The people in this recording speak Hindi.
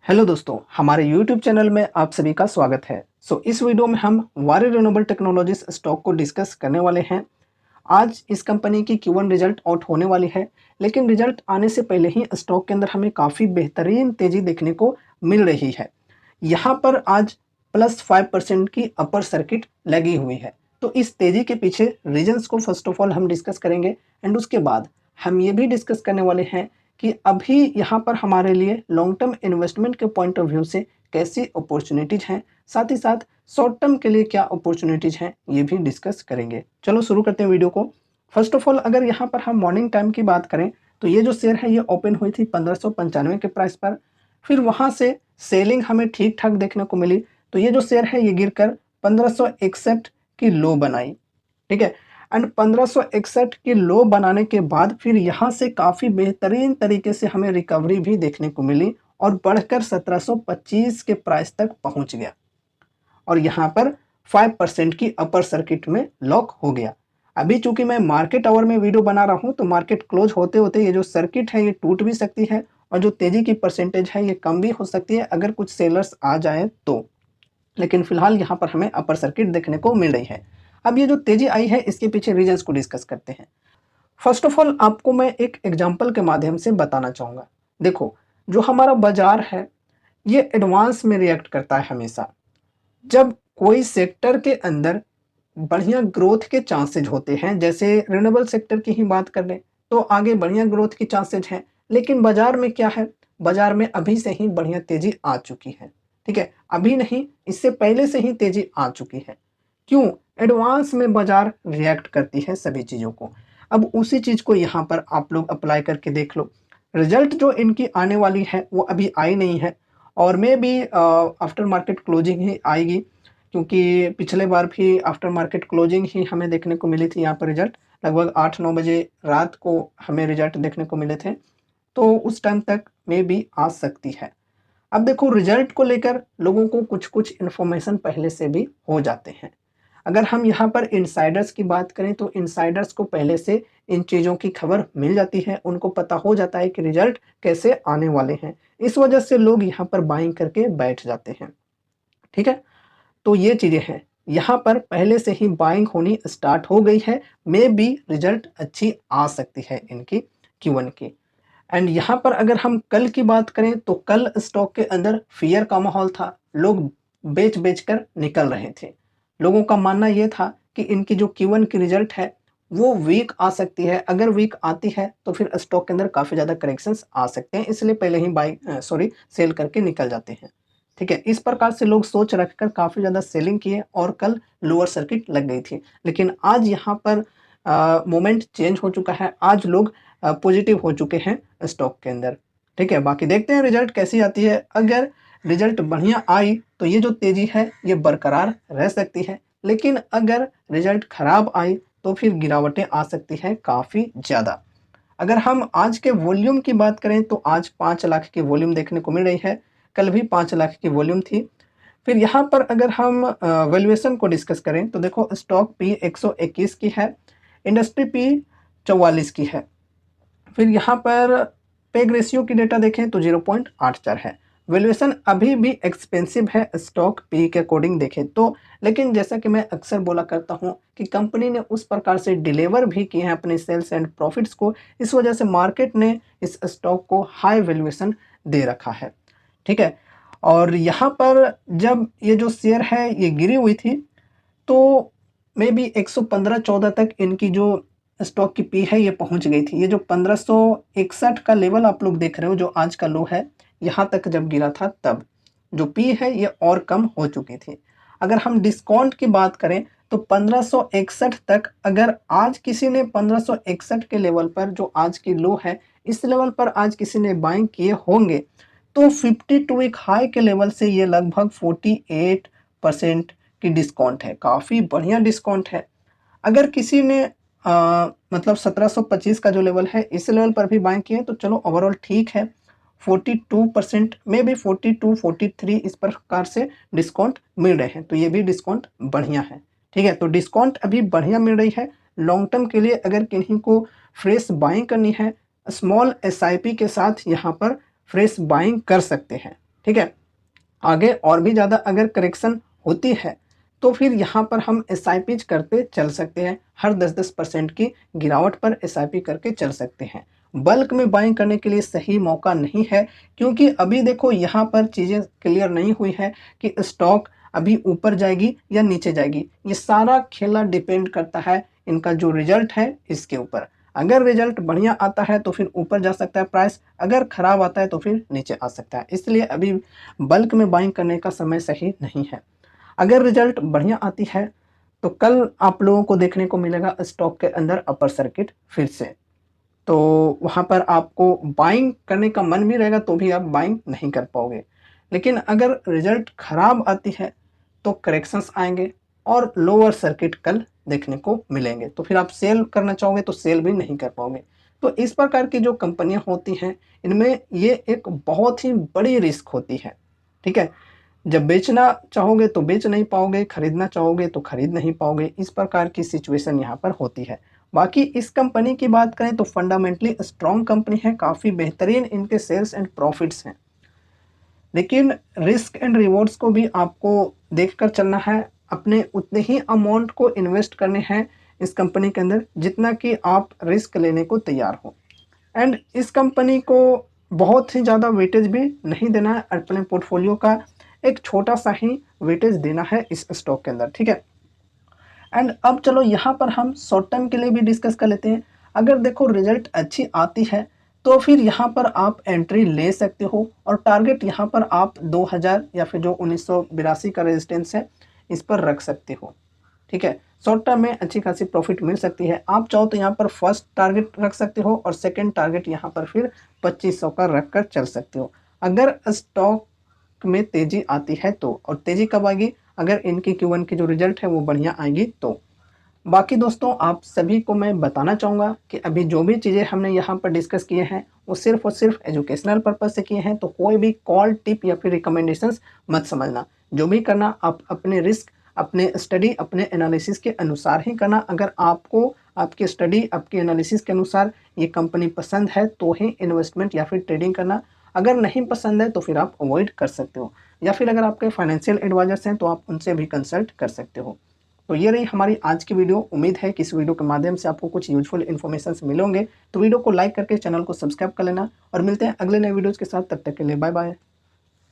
हेलो दोस्तों, हमारे YouTube चैनल में आप सभी का स्वागत है। इस वीडियो में हम वारी रिन्यूएबल टेक्नोलॉजीज स्टॉक को डिस्कस करने वाले हैं। आज इस कंपनी की Q1 रिजल्ट आउट होने वाली है, लेकिन रिजल्ट आने से पहले ही स्टॉक के अंदर हमें काफ़ी बेहतरीन तेज़ी देखने को मिल रही है। यहाँ पर आज +5% की अपर सर्किट लगी हुई है। तो इस तेज़ी के पीछे रीजंस को फर्स्ट ऑफ ऑल हम डिस्कस करेंगे एंड उसके बाद हम ये भी डिस्कस करने वाले हैं कि अभी यहाँ पर हमारे लिए लॉन्ग टर्म इन्वेस्टमेंट के पॉइंट ऑफ व्यू से कैसी अपॉर्चुनिटीज़ हैं, साथ ही साथ शॉर्ट टर्म के लिए क्या अपॉर्चुनिटीज़ हैं, ये भी डिस्कस करेंगे। चलो शुरू करते हैं वीडियो को। फर्स्ट ऑफ ऑल अगर यहाँ पर हम मॉर्निंग टाइम की बात करें तो ये जो शेयर है ये ओपन हुई थी 1595 के प्राइस पर। फिर वहाँ से सेलिंग हमें ठीक ठाक देखने को मिली, तो ये जो शेयर है ये गिरकर 1561 की लो बनाई। ठीक है, एंड 1561 की लो बनाने के बाद फिर यहाँ से काफ़ी बेहतरीन तरीके से हमें रिकवरी भी देखने को मिली और बढ़कर 1725 के प्राइस तक पहुँच गया और यहाँ पर 5% की अपर सर्किट में लॉक हो गया। अभी चूंकि मैं मार्केट आवर में वीडियो बना रहा हूँ तो मार्केट क्लोज होते होते ये जो सर्किट है ये टूट भी सकती है और जो तेजी की परसेंटेज है ये कम भी हो सकती है अगर कुछ सेलर्स आ जाए तो। लेकिन फिलहाल यहाँ पर हमें अपर सर्किट देखने को मिल रही है। अब ये जो तेजी आई है इसके पीछे रीजंस को डिस्कस करते हैं। फर्स्ट ऑफ ऑल आपको मैं एक एग्जांपल के माध्यम से बताना चाहूँगा। देखो, जो हमारा बाजार है ये एडवांस में रिएक्ट करता है हमेशा। जब कोई सेक्टर के अंदर बढ़िया ग्रोथ के चांसेज होते हैं, जैसे रिन्यूएबल सेक्टर की ही बात कर लें तो आगे बढ़िया ग्रोथ की चांसेज हैं, लेकिन बाजार में क्या है, बाजार में अभी से ही बढ़िया तेजी आ चुकी है। ठीक है, अभी नहीं, इससे पहले से ही तेजी आ चुकी है। क्यों? एडवांस में बाजार रिएक्ट करती है सभी चीज़ों को। अब उसी चीज़ को यहाँ पर आप लोग अप्लाई करके देख लो। रिजल्ट जो इनकी आने वाली है वो अभी आई नहीं है और maybe after market closing ही आएगी, क्योंकि पिछले बार भी आफ्टर मार्केट क्लोजिंग ही हमें देखने को मिली थी। यहाँ पर रिजल्ट लगभग 8-9 बजे रात को हमें रिजल्ट देखने को मिले थे, तो उस टाइम तक मे बी आ सकती है। अब देखो, रिजल्ट को लेकर लोगों को कुछ इन्फॉर्मेशन पहले से भी हो जाते हैं। अगर हम यहाँ पर इनसाइडर्स की बात करें तो इनसाइडर्स को पहले से इन चीज़ों की खबर मिल जाती है, उनको पता हो जाता है कि रिजल्ट कैसे आने वाले हैं। इस वजह से लोग यहाँ पर बाइंग करके बैठ जाते हैं। ठीक है, तो ये चीज़ें हैं। यहाँ पर पहले से ही बाइंग होनी स्टार्ट हो गई है, मे बी रिजल्ट अच्छी आ सकती है इनकी Q1 की। एंड यहाँ पर अगर हम कल की बात करें तो कल स्टॉक के अंदर फियर का माहौल था, लोग बेच कर निकल रहे थे। लोगों का मानना ये था कि इनकी जो Q1 की रिजल्ट है वो वीक आ सकती है, अगर वीक आती है तो फिर स्टॉक के अंदर काफ़ी ज़्यादा करेक्शंस आ सकते हैं, इसलिए पहले ही सेल करके निकल जाते हैं। ठीक है, इस प्रकार से लोग सोच रखकर काफ़ी ज़्यादा सेलिंग किए और कल लोअर सर्किट लग गई थी। लेकिन आज यहाँ पर मोमेंट चेंज हो चुका है, आज लोग पॉजिटिव हो चुके हैं स्टॉक के अंदर। ठीक है, बाकी देखते हैं रिजल्ट कैसी आती है। अगर रिजल्ट बढ़िया आई तो ये जो तेज़ी है ये बरकरार रह सकती है, लेकिन अगर रिजल्ट खराब आई तो फिर गिरावटें आ सकती हैं काफ़ी ज़्यादा। अगर हम आज के वॉल्यूम की बात करें तो आज 5 लाख की वॉल्यूम देखने को मिल रही है, कल भी 5 लाख की वॉल्यूम थी। फिर यहाँ पर अगर हम वैल्यूएशन को डिस्कस करें तो देखो, स्टॉक पी 121 की है, इंडस्ट्री पी 44 की है। फिर यहाँ पर पेग रेशियो की डेटा देखें तो 0.84 है। वैल्यूएशन अभी भी एक्सपेंसिव है स्टॉक पी के अकॉर्डिंग देखें तो, लेकिन जैसा कि मैं अक्सर बोला करता हूँ कि कंपनी ने उस प्रकार से डिलीवर भी किए हैं अपने सेल्स एंड प्रॉफिट्स को, इस वजह से मार्केट ने इस स्टॉक को हाई वैल्यूएशन दे रखा है। ठीक है, और यहाँ पर जब ये जो शेयर है ये गिरी हुई थी तो मे बी 115-14 तक इनकी जो स्टॉक की पी है ये पहुंच गई थी। ये जो 1561 का लेवल आप लोग देख रहे हो जो आज का लो है, यहाँ तक जब गिरा था तब जो पी है ये और कम हो चुकी थी। अगर हम डिस्काउंट की बात करें तो 1561 तक, अगर आज किसी ने 1561 के लेवल पर जो आज की लो है इस लेवल पर आज किसी ने बाइंग किए होंगे तो 52 वीक हाई के लेवल से ये लगभग 48% की डिस्काउंट है, काफ़ी बढ़िया डिस्काउंट है। अगर किसी ने मतलब 1725 का जो लेवल है इस लेवल पर भी बाइंग किए तो चलो ओवरऑल ठीक है, 42% में भी 42-43 इस प्रकार से डिस्काउंट मिल रहे हैं, तो ये भी डिस्काउंट बढ़िया है। ठीक है, तो डिस्काउंट अभी बढ़िया मिल रही है। लॉन्ग टर्म के लिए अगर किन्हीं को फ्रेश बाइंग करनी है, स्मॉल SIP के साथ यहाँ पर फ्रेश बाइंग कर सकते हैं। ठीक है। आगे और भी ज़्यादा अगर करेक्शन होती है तो फिर यहाँ पर हम एसआईपी करते चल सकते हैं। हर 10-10% की गिरावट पर एसआईपी करके चल सकते हैं। बल्क में बाइंग करने के लिए सही मौका नहीं है, क्योंकि अभी देखो यहाँ पर चीज़ें क्लियर नहीं हुई है कि स्टॉक अभी ऊपर जाएगी या नीचे जाएगी। ये सारा खेला डिपेंड करता है इनका जो रिजल्ट है इसके ऊपर। अगर रिजल्ट बढ़िया आता है तो फिर ऊपर जा सकता है प्राइस, अगर खराब आता है तो फिर नीचे आ सकता है। इसलिए अभी बल्क में बाइंग करने का समय सही नहीं है। अगर रिजल्ट बढ़िया आती है तो कल आप लोगों को देखने को मिलेगा स्टॉक के अंदर अपर सर्किट फिर से, तो वहाँ पर आपको बाइंग करने का मन भी रहेगा तो भी आप बाइंग नहीं कर पाओगे। लेकिन अगर रिजल्ट खराब आती है तो करेक्शंस आएंगे और लोअर सर्किट कल देखने को मिलेंगे, तो फिर आप सेल करना चाहोगे तो सेल भी नहीं कर पाओगे। तो इस प्रकार की जो कंपनियां होती हैं इनमें ये एक बहुत ही बड़ी रिस्क होती है। ठीक है, जब बेचना चाहोगे तो बेच नहीं पाओगे, खरीदना चाहोगे तो खरीद नहीं पाओगे। इस प्रकार की सिचुएशन यहाँ पर होती है। बाकी इस कंपनी की बात करें तो फंडामेंटली स्ट्रॉन्ग कंपनी है, काफ़ी बेहतरीन इनके सेल्स एंड प्रॉफिट्स हैं। लेकिन रिस्क एंड रिवॉर्ड्स को भी आपको देखकर चलना है। अपने उतने ही अमाउंट को इन्वेस्ट करने हैं इस कंपनी के अंदर जितना कि आप रिस्क लेने को तैयार हो। एंड इस कंपनी को बहुत ही ज़्यादा वेटेज भी नहीं देना है, अपने पोर्टफोलियो का एक छोटा सा ही वेटेज देना है इस स्टॉक के अंदर। ठीक है, एंड अब चलो यहाँ पर हम शॉर्ट टर्म के लिए भी डिस्कस कर लेते हैं। अगर देखो रिजल्ट अच्छी आती है तो फिर यहाँ पर आप एंट्री ले सकते हो और टारगेट यहाँ पर आप 2000 या फिर जो 1982 का रेजिस्टेंस है इस पर रख सकते हो। ठीक है, शॉर्ट टर्म में अच्छी खासी प्रॉफिट मिल सकती है। आप चाहो तो यहाँ पर फर्स्ट टारगेट रख सकते हो और सेकंड टारगेट यहाँ पर फिर 2500 का रख कर चल सकते हो। अगर स्टॉक में तेजी आती है तो, और तेजी कब आएगी, अगर इनकी Q1 की जो रिजल्ट है वो बढ़िया आएगी तो। बाकी दोस्तों आप सभी को मैं बताना चाहूँगा कि अभी जो भी चीज़ें हमने यहाँ पर डिस्कस किए हैं वो सिर्फ और सिर्फ एजुकेशनल पर्पज़ से किए हैं, तो कोई भी कॉल टिप या फिर रिकमेंडेशंस मत समझना। जो भी करना आप अपने रिस्क, अपने स्टडी, अपने एनालिसिस के अनुसार ही करना। अगर आपको आपकी स्टडी, आपकी एनालिसिस के अनुसार ये कंपनी पसंद है तो ही इन्वेस्टमेंट या फिर ट्रेडिंग करना। अगर नहीं पसंद है तो फिर आप अवॉइड कर सकते हो, या फिर अगर आपके फाइनेंशियल एडवाइजर्स हैं तो आप उनसे भी कंसल्ट कर सकते हो। तो ये रही हमारी आज की वीडियो। उम्मीद है कि इस वीडियो के माध्यम से आपको कुछ यूजफुल इन्फॉर्मेशन मिलेंगे। तो वीडियो को लाइक करके चैनल को सब्सक्राइब कर लेना और मिलते हैं अगले नए वीडियोज़ के साथ। तब तक के लिए बाय बाय।